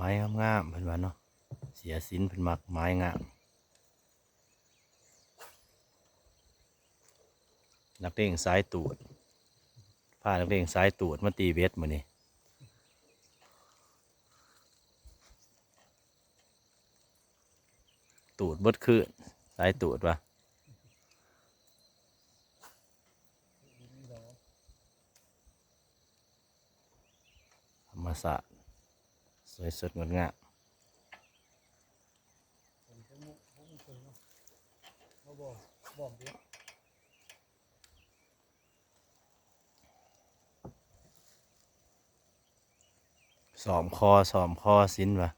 ม้งามๆเพิ่นว่าเนาะเสียสินเพิ่นมักไม้งามนักเลงสายตูดพานักเลงสายตูดมาตีเบ็ดมื้อนี้ตูดเบิดคืนสายตูดวะธรรมศาสตร์สวยสดงดงามสอมคอสินวะ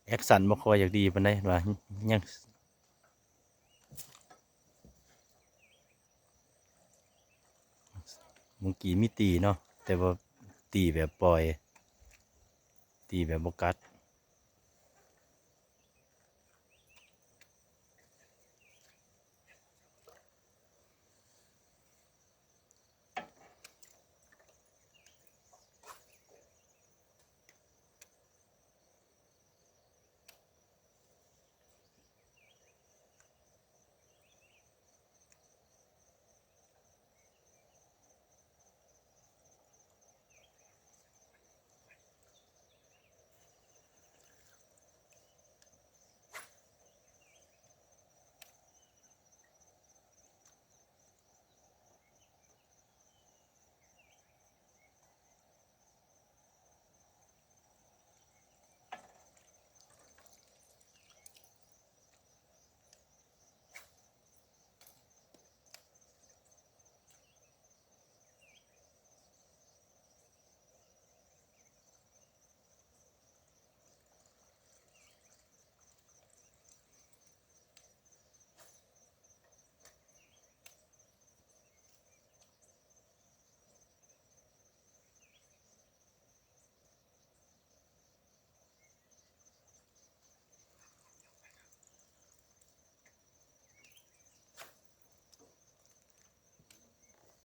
แอคสันบ่ค่อยอยากดีปานใดว่ายังเมื่อกี้มีตีเนาะแต่ว่าตีแบบปล่อยตีแบบบ่กัด